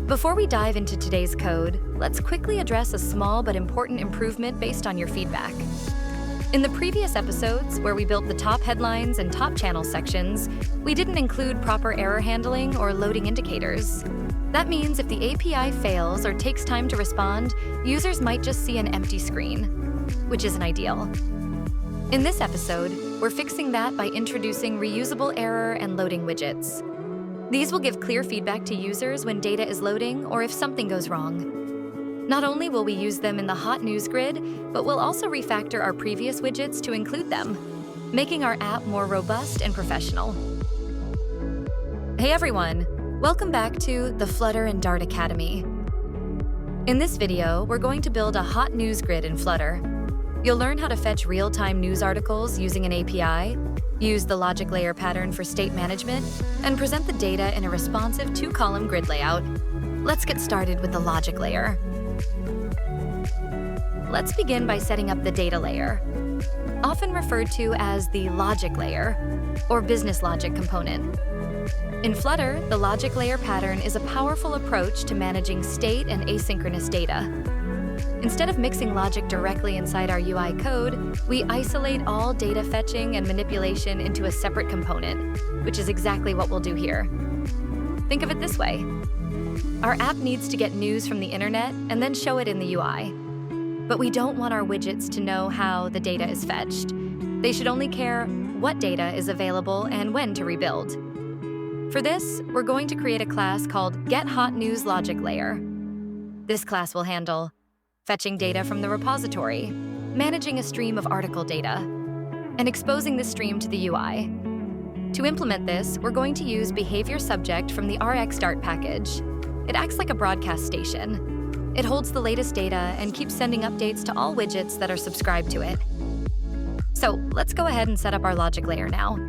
Before we dive into today's code, let's quickly address a small but important improvement based on your feedback. In the previous episodes, where we built the top headlines and top channel sections, we didn't include proper error handling or loading indicators. That means if the API fails or takes time to respond, users might just see an empty screen, which isn't ideal. In this episode, we're fixing that by introducing reusable error and loading widgets. These will give clear feedback to users when data is loading or if something goes wrong. Not only will we use them in the hot news grid, but we'll also refactor our previous widgets to include them, making our app more robust and professional. Hey everyone, welcome back to the Flutter and Dart Academy. In this video, we're going to build a hot news grid in Flutter. You'll learn how to fetch real-time news articles using an API, use the logic layer pattern for state management, and present the data in a responsive two-column grid layout. Let's get started with the logic layer. Let's begin by setting up the data layer, often referred to as the logic layer or business logic component. In Flutter, the logic layer pattern is a powerful approach to managing state and asynchronous data. Instead of mixing logic directly inside our UI code, we isolate all data fetching and manipulation into a separate component, which is exactly what we'll do here. Think of it this way. Our app needs to get news from the internet and then show it in the UI. But we don't want our widgets to know how the data is fetched. They should only care what data is available and when to rebuild. For this, we're going to create a class called getHotNewsLogicLayer. This class will handle fetching data from the repository, managing a stream of article data, and exposing the stream to the UI. To implement this, we're going to use behaviorSubject from the RxDart package. It acts like a broadcast station. It holds the latest data and keeps sending updates to all widgets that are subscribed to it. So let's go ahead and set up our logic layer now.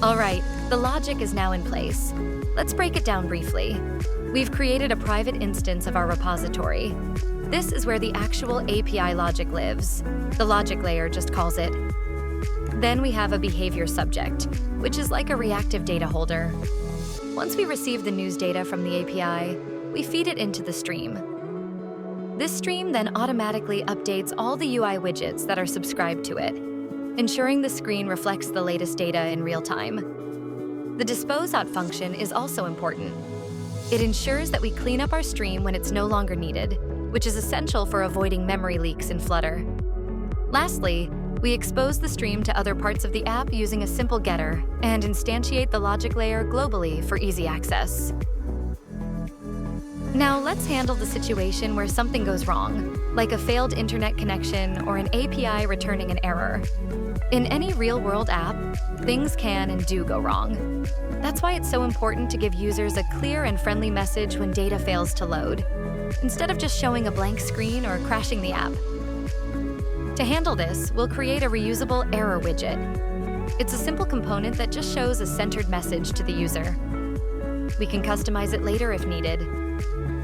All right, the logic is now in place. Let's break it down briefly. We've created a private instance of our repository. This is where the actual API logic lives. The logic layer just calls it. Then we have a behavior subject, which is like a reactive data holder. Once we receive the news data from the API, we feed it into the stream. This stream then automatically updates all the UI widgets that are subscribed to it, ensuring the screen reflects the latest data in real time. The dispose-out function is also important. It ensures that we clean up our stream when it's no longer needed, which is essential for avoiding memory leaks in Flutter. Lastly, we expose the stream to other parts of the app using a simple getter and instantiate the logic layer globally for easy access. Now let's handle the situation where something goes wrong, like a failed internet connection or an API returning an error. In any real-world app, things can and do go wrong. That's why it's so important to give users a clear and friendly message when data fails to load, instead of just showing a blank screen or crashing the app. To handle this, we'll create a reusable error widget. It's a simple component that just shows a centered message to the user. We can customize it later if needed.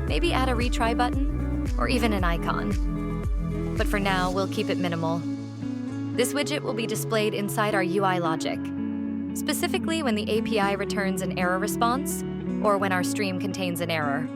Maybe add a retry button, or even an icon. But for now, we'll keep it minimal. This widget will be displayed inside our UI logic, specifically when the API returns an error response or when our stream contains an error.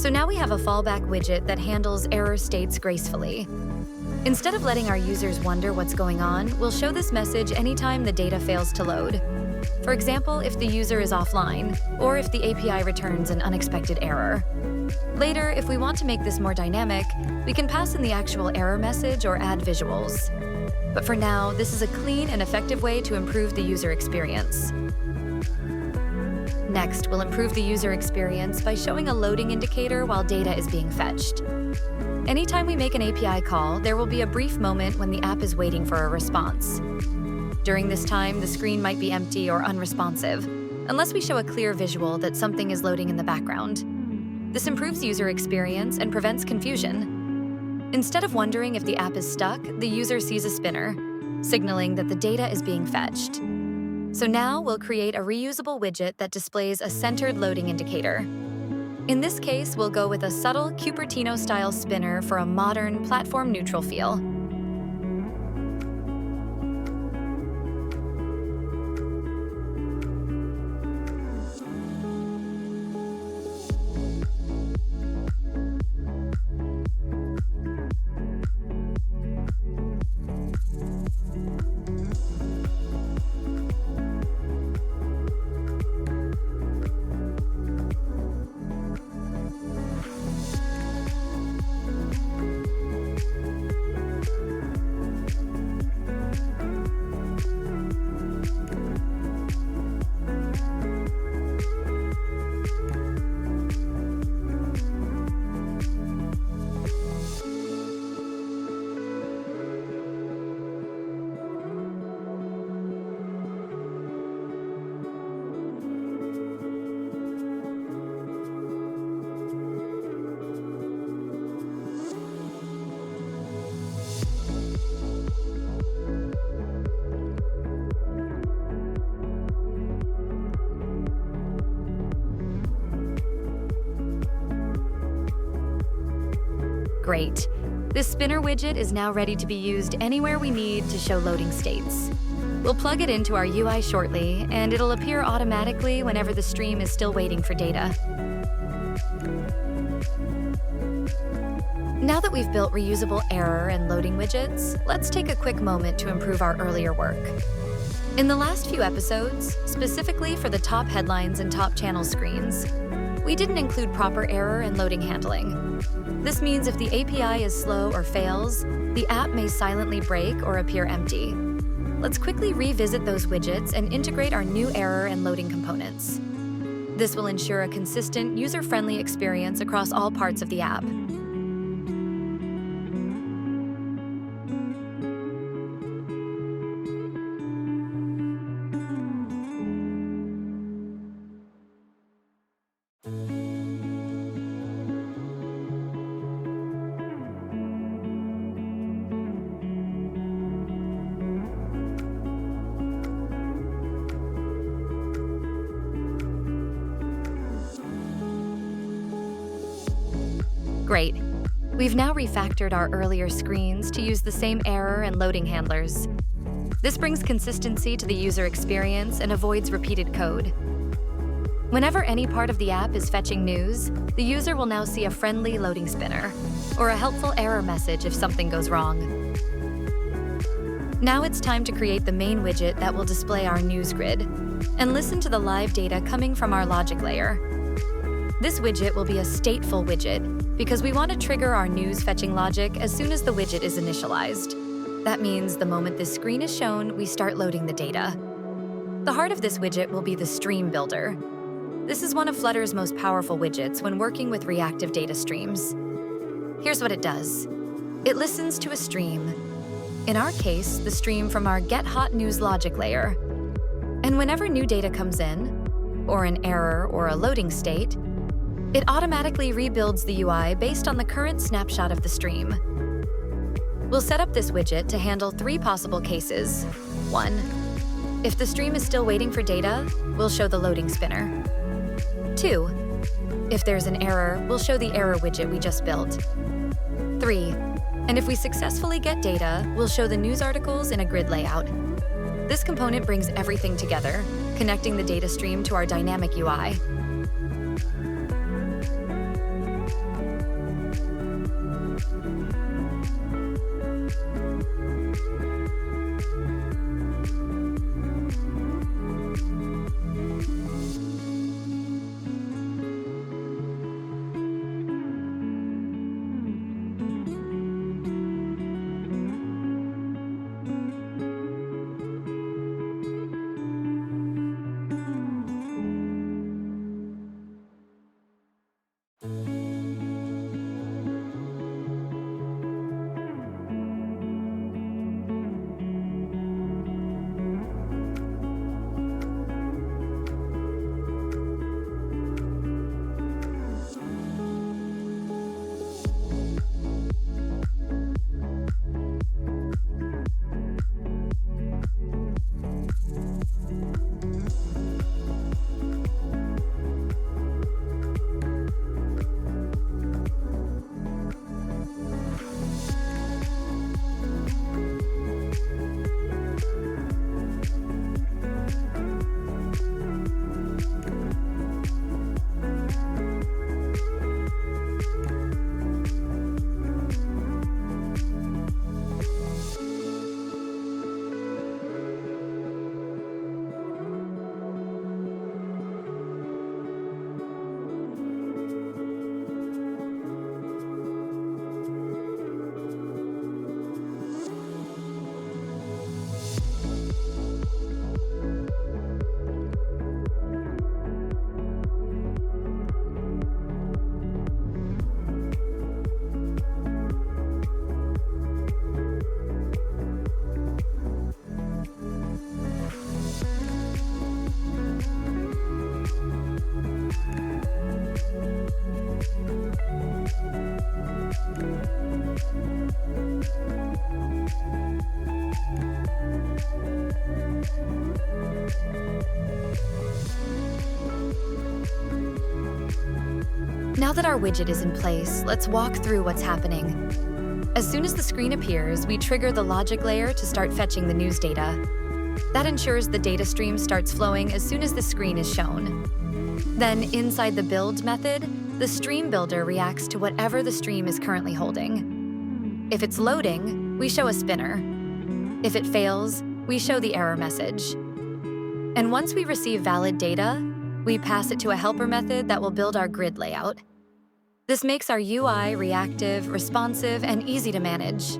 So now we have a fallback widget that handles error states gracefully. Instead of letting our users wonder what's going on, we'll show this message anytime the data fails to load. For example, if the user is offline, or if the API returns an unexpected error. Later, if we want to make this more dynamic, we can pass in the actual error message or add visuals. But for now, this is a clean and effective way to improve the user experience. Next, we'll improve the user experience by showing a loading indicator while data is being fetched. Anytime we make an API call, there will be a brief moment when the app is waiting for a response. During this time, the screen might be empty or unresponsive, unless we show a clear visual that something is loading in the background. This improves user experience and prevents confusion. Instead of wondering if the app is stuck, the user sees a spinner, signaling that the data is being fetched. So now we'll create a reusable widget that displays a centered loading indicator. In this case, we'll go with a subtle Cupertino-style spinner for a modern, platform-neutral feel. Great. This spinner widget is now ready to be used anywhere we need to show loading states. We'll plug it into our UI shortly, and it'll appear automatically whenever the stream is still waiting for data. Now that we've built reusable error and loading widgets, let's take a quick moment to improve our earlier work. In the last few episodes, specifically for the top headlines and top channel screens, we didn't include proper error and loading handling. This means if the API is slow or fails, the app may silently break or appear empty. Let's quickly revisit those widgets and integrate our new error and loading components. This will ensure a consistent, user-friendly experience across all parts of the app. Great. We've now refactored our earlier screens to use the same error and loading handlers. This brings consistency to the user experience and avoids repeated code. Whenever any part of the app is fetching news, the user will now see a friendly loading spinner, or a helpful error message if something goes wrong. Now it's time to create the main widget that will display our news grid, and listen to the live data coming from our logic layer. This widget will be a stateful widget, because we want to trigger our news fetching logic as soon as the widget is initialized. That means the moment this screen is shown, we start loading the data. The heart of this widget will be the StreamBuilder. This is one of Flutter's most powerful widgets when working with reactive data streams. Here's what it does. It listens to a stream. In our case, the stream from our getHotNews logic layer. And whenever new data comes in, or an error or a loading state, it automatically rebuilds the UI based on the current snapshot of the stream. We'll set up this widget to handle 3 possible cases. 1. If the stream is still waiting for data, we'll show the loading spinner. 2. If there's an error, we'll show the error widget we just built. 3. And if we successfully get data, we'll show the news articles in a grid layout. This component brings everything together, connecting the data stream to our dynamic UI. Now that our widget is in place, let's walk through what's happening. As soon as the screen appears, we trigger the logic layer to start fetching the news data. That ensures the data stream starts flowing as soon as the screen is shown. Then, inside the build method, the StreamBuilder reacts to whatever the stream is currently holding. If it's loading, we show a spinner. If it fails, we show the error message. And once we receive valid data, we pass it to a helper method that will build our grid layout. This makes our UI reactive, responsive, and easy to manage.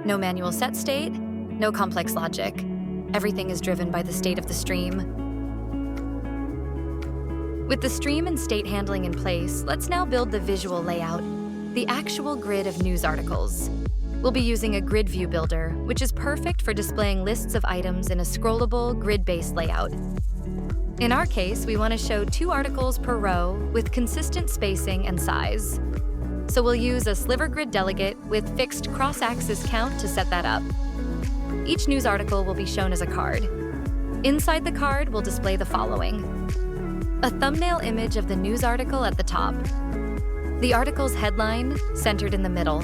No manual set state, no complex logic. Everything is driven by the state of the stream. With the stream and state handling in place, let's now build the visual layout, the actual grid of news articles. We'll be using a GridView.builder, which is perfect for displaying lists of items in a scrollable, grid-based layout. In our case, we want to show 2 articles per row with consistent spacing and size. So we'll use a sliver grid delegate with fixed cross-axis count to set that up. Each news article will be shown as a card. Inside the card, we'll display the following: a thumbnail image of the news article at the top, the article's headline centered in the middle,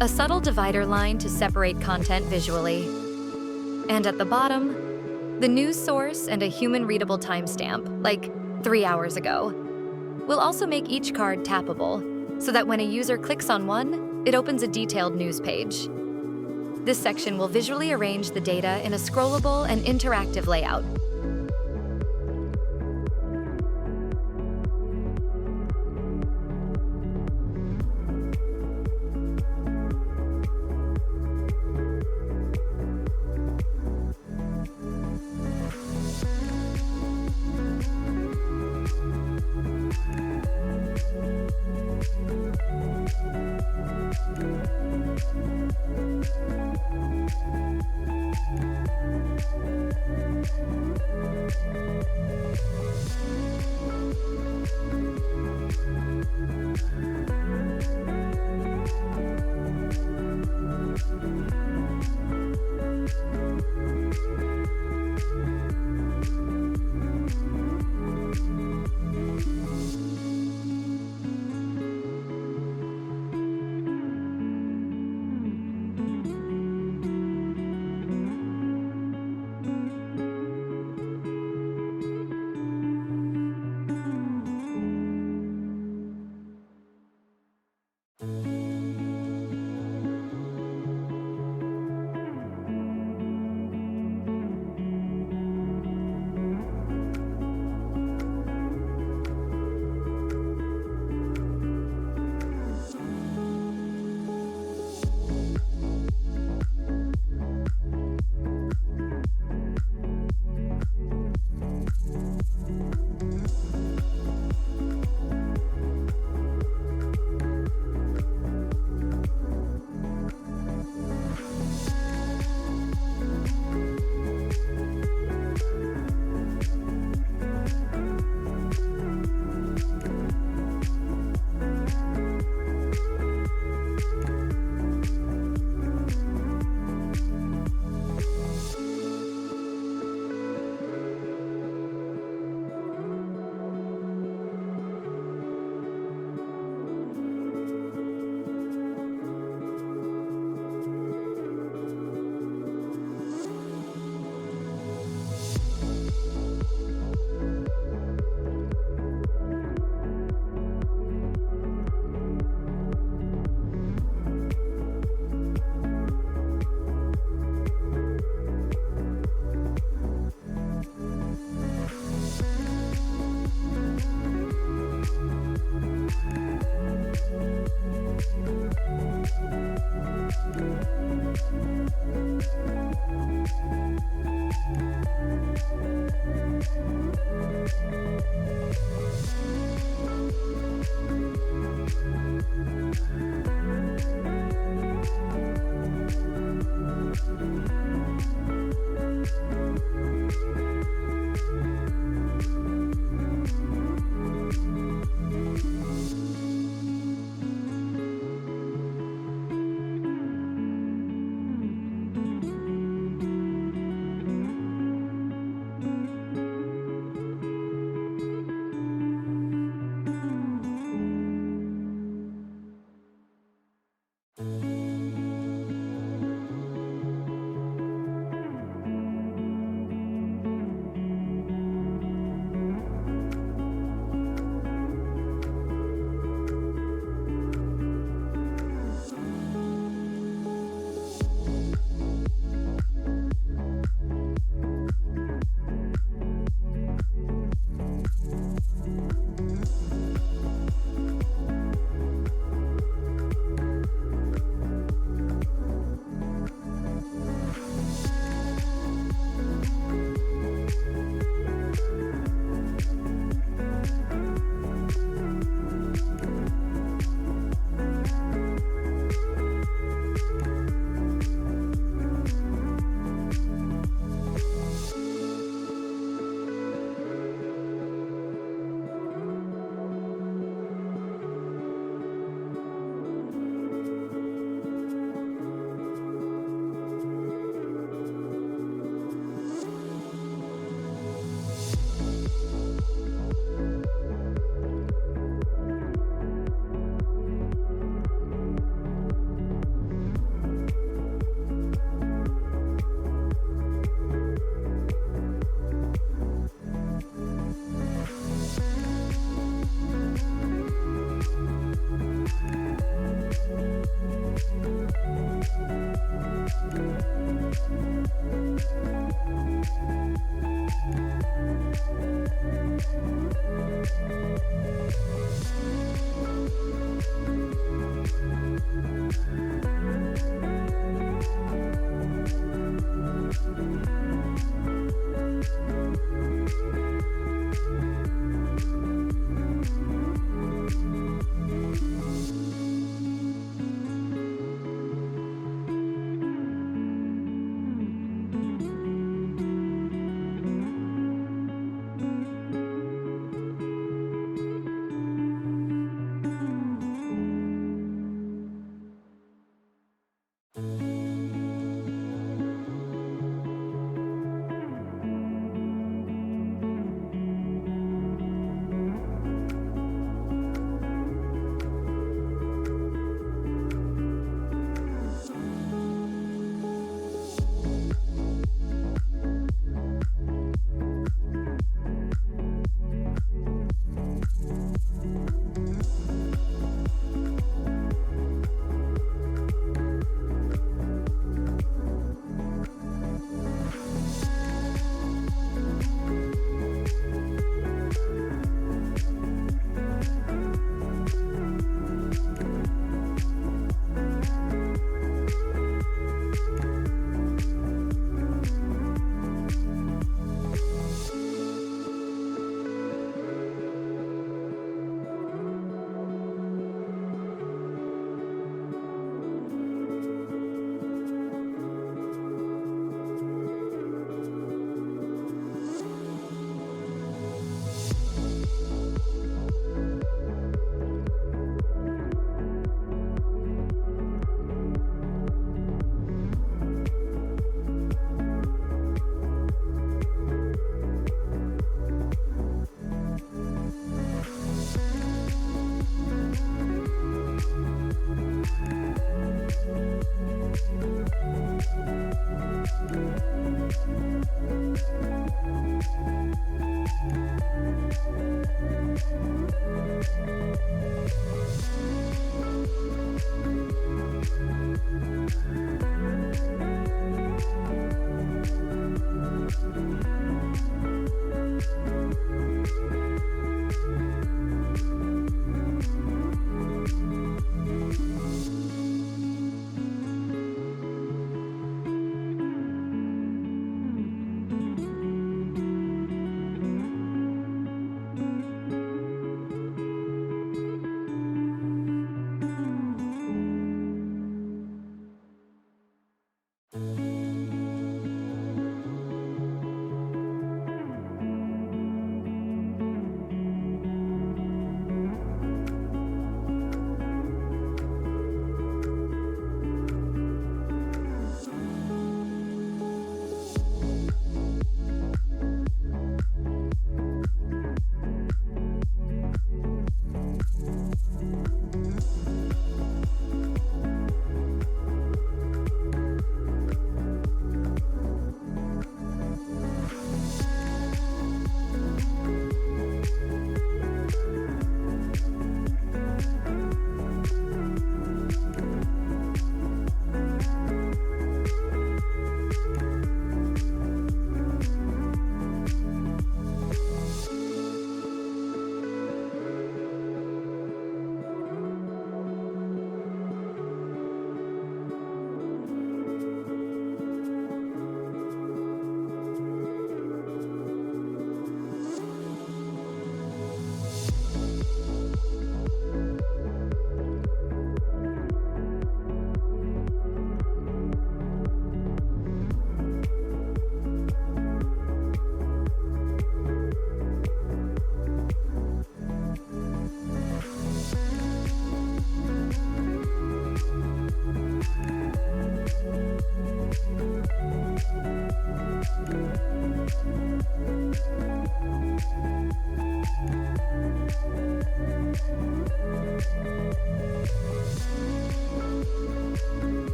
a subtle divider line to separate content visually, and at the bottom, the news source and a human-readable timestamp, like 3 hours ago. We'll also make each card tappable, so that when a user clicks on one, it opens a detailed news page. This section will visually arrange the data in a scrollable and interactive layout.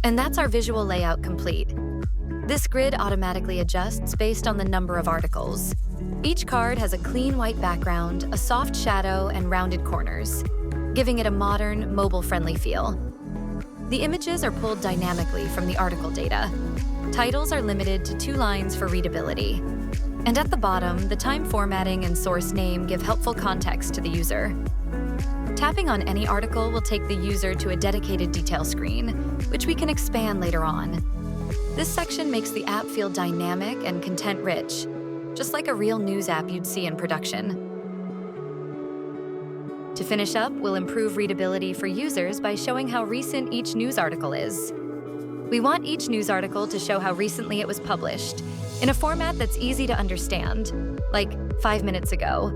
And that's our visual layout complete. This grid automatically adjusts based on the number of articles. Each card has a clean white background, a soft shadow, and rounded corners, giving it a modern, mobile-friendly feel. The images are pulled dynamically from the article data. Titles are limited to 2 lines for readability. And at the bottom, the time formatting and source name give helpful context to the user. Tapping on any article will take the user to a dedicated detail screen, which we can expand later on. This section makes the app feel dynamic and content-rich, just like a real news app you'd see in production. To finish up, we'll improve readability for users by showing how recent each news article is. We want each news article to show how recently it was published, in a format that's easy to understand, like 5 minutes ago,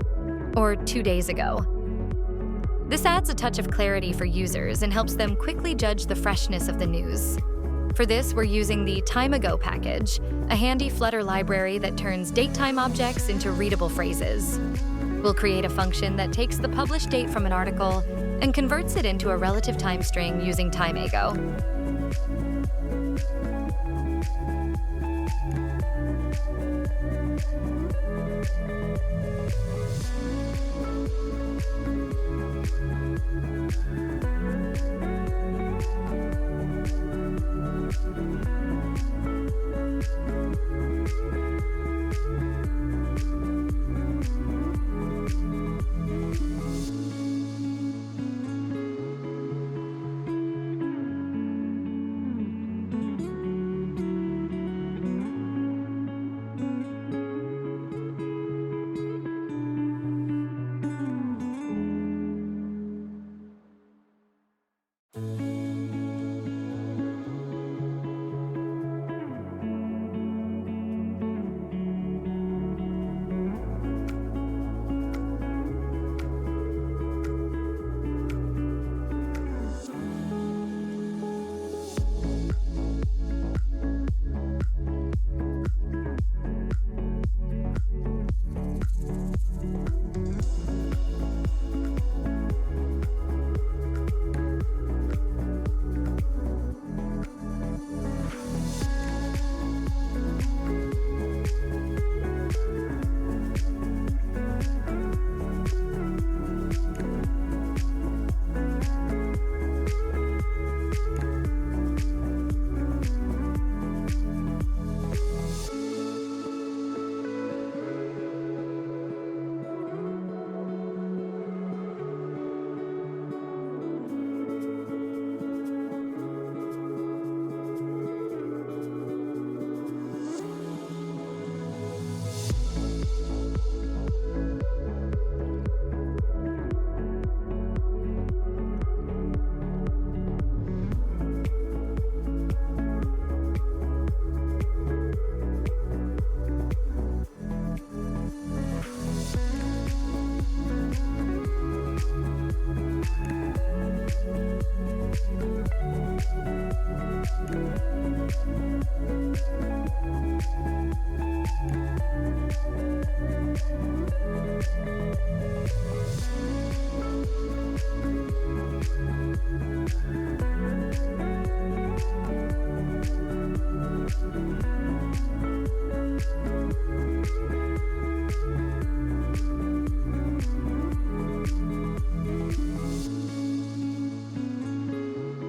or 2 days ago. This adds a touch of clarity for users and helps them quickly judge the freshness of the news. For this, we're using the Time Ago package, a handy Flutter library that turns date-time objects into readable phrases. We'll create a function that takes the published date from an article and converts it into a relative time string using Time Ago.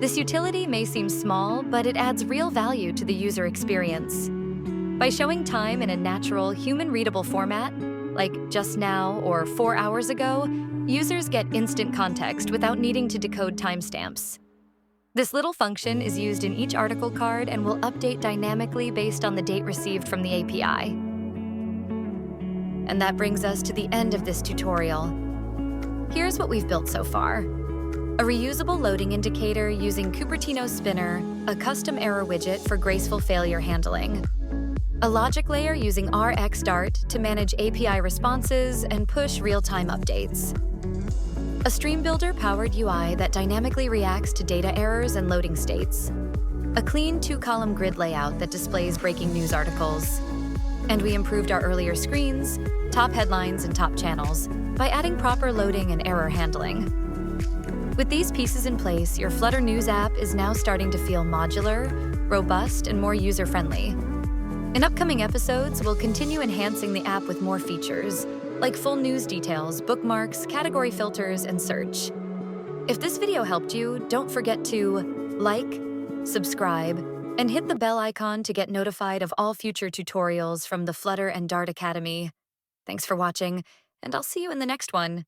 This utility may seem small, but it adds real value to the user experience. By showing time in a natural, human-readable format, like just now or 4 hours ago, users get instant context without needing to decode timestamps. This little function is used in each article card and will update dynamically based on the date received from the API. And that brings us to the end of this tutorial. Here's what we've built so far. A reusable loading indicator using Cupertino Spinner, a custom error widget for graceful failure handling, a logic layer using RxDart to manage API responses and push real-time updates, a StreamBuilder-powered UI that dynamically reacts to data errors and loading states, a clean 2-column grid layout that displays breaking news articles, and we improved our earlier screens, top headlines, and top channels by adding proper loading and error handling. With these pieces in place, your Flutter News app is now starting to feel modular, robust, and more user-friendly. In upcoming episodes, we'll continue enhancing the app with more features, like full news details, bookmarks, category filters, and search. If this video helped you, don't forget to like, subscribe, and hit the bell icon to get notified of all future tutorials from the Flutter and Dart Academy. Thanks for watching, and I'll see you in the next one.